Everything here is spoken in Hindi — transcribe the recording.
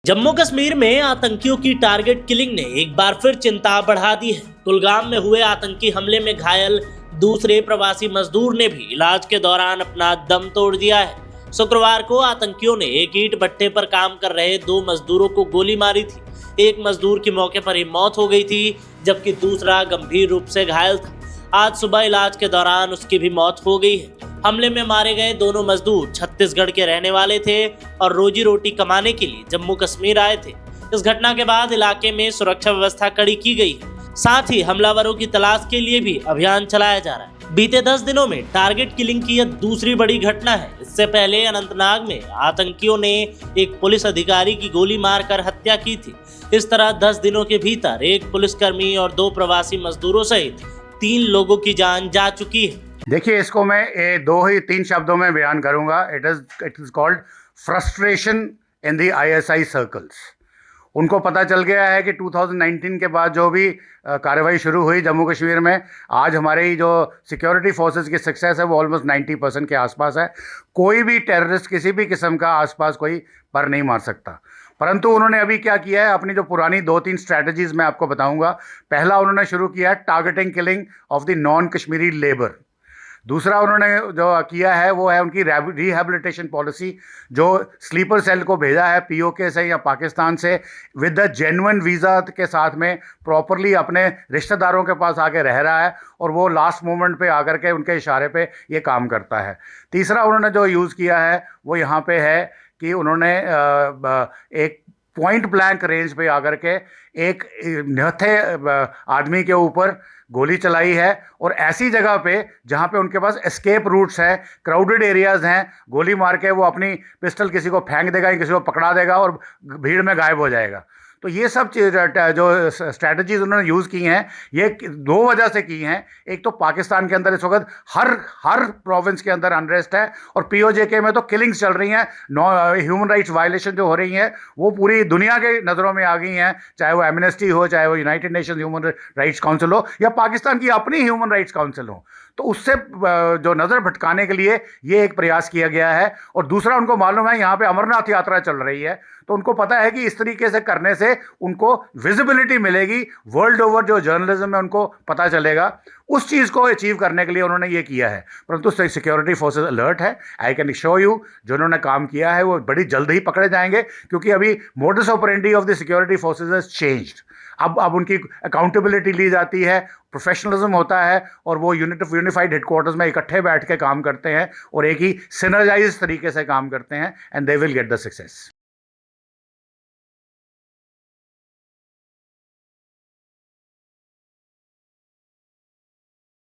जम्मू कश्मीर में आतंकियों की टारगेट किलिंग ने एक बार फिर चिंता बढ़ा दी है। कुलगाम में हुए आतंकी हमले में घायल दूसरे प्रवासी मजदूर ने भी इलाज के दौरान अपना दम तोड़ दिया है। शुक्रवार को आतंकियों ने एक ईंट भट्टे पर काम कर रहे दो मजदूरों को गोली मारी थी। एक मजदूर की मौके पर ही मौत हो गई थी, जबकि दूसरा गंभीर रूप से घायल था। आज सुबह इलाज के दौरान उसकी भी मौत हो गई है। हमले में मारे गए दोनों मजदूर छत्तीसगढ़ के रहने वाले थे और रोजी रोटी कमाने के लिए जम्मू कश्मीर आए थे। इस घटना के बाद इलाके में सुरक्षा व्यवस्था कड़ी की गई है। साथ ही हमलावरों की तलाश के लिए भी अभियान चलाया जा रहा है। बीते 10 दिनों में टारगेट किलिंग की यह दूसरी बड़ी घटना है। इससे पहले अनंतनाग में आतंकियों ने एक पुलिस अधिकारी की गोली मारकर हत्या की थी। इस तरह 10 दिनों के भीतर एक पुलिसकर्मी और 2 प्रवासी मजदूरों सहित 3 लोगों की जान जा चुकी है। देखिए, इसको मैं 2 ही 3 शब्दों में बयान करूंगा। It is called frustration in the ISI circles. उनको पता चल गया है कि 2019 के बाद जो भी कार्रवाई शुरू हुई जम्मू कश्मीर में, आज हमारी जो सिक्योरिटी फोर्सेस की सक्सेस है वो ऑलमोस्ट 90% के आसपास है। कोई भी टेररिस्ट किसी भी किस्म का आसपास कोई पर नहीं मार सकता। परंतु उन्होंने अभी क्या किया है, अपनी जो पुरानी 2-3 स्ट्रैटेजीज मैं आपको बताऊंगा। पहला, उन्होंने शुरू किया है targeting killing of the non Kashmiri labour. दूसरा उन्होंने जो किया है वो है उनकी रिहैबिलिटेशन पॉलिसी, जो स्लीपर सेल को भेजा है पीओके से या पाकिस्तान से विद द जेन्युइन वीज़ा के साथ में, प्रॉपरली अपने रिश्तेदारों के पास आके रह रहा है और वो लास्ट मोमेंट पे आकर के उनके इशारे पे ये काम करता है। तीसरा उन्होंने जो यूज़ किया है वो यहाँ पे है कि उन्होंने एक पॉइंट ब्लैंक रेंज पे आकर के एक निहत्थे आदमी के ऊपर गोली चलाई है, और ऐसी जगह पे जहाँ पे उनके पास एस्केप रूट्स हैं, क्राउडेड एरियाज़ हैं, गोली मार के वो अपनी पिस्टल किसी को फेंक देगा या किसी को पकड़ा देगा और भीड़ में गायब हो जाएगा। तो ये सब जो स्ट्रैटेजीज उन्होंने यूज़ की हैं, ये 2 वजह से की हैं। एक तो पाकिस्तान के अंदर इस वक्त हर प्रोविंस के अंदर अनरेस्ट है, और पीओजेके में तो किलिंग्स चल रही हैं, ह्यूमन राइट्स वायलेशन जो हो रही हैं वो पूरी दुनिया के नज़रों में आ गई हैं, चाहे वो एमनेस्टी हो, चाहे वो United Nations human rights council हो, या पाकिस्तान की अपनी ह्यूमन राइट्स काउंसिल हो। तो उससे जो नज़र भटकाने के लिए ये एक प्रयास किया गया है। और दूसरा, उनको मालूम है यहाँ पे अमरनाथ यात्रा चल रही है, तो उनको पता है कि इस तरीके से करने से उनको विजिबिलिटी मिलेगी, वर्ल्ड ओवर जो जर्नलिज्म है उनको पता चलेगा। उस चीज़ को अचीव करने के लिए उन्होंने ये किया है। परंतु सिक्योरिटी फोर्सेस अलर्ट है। आई कैन शो यू, जो उन्होंने काम किया है वो बड़ी जल्द ही पकड़े जाएंगे, क्योंकि अभी modus operandi of the security forces has changed. अब उनकी अकाउंटेबिलिटी ली जाती है, प्रोफेशनलिज्म होता है, और वो यूनिफाइड हेडक्वार्टर्स में इकट्ठे बैठ के काम करते हैं और एक ही सिनर्जाइज तरीके से काम करते हैं, and they will get the success.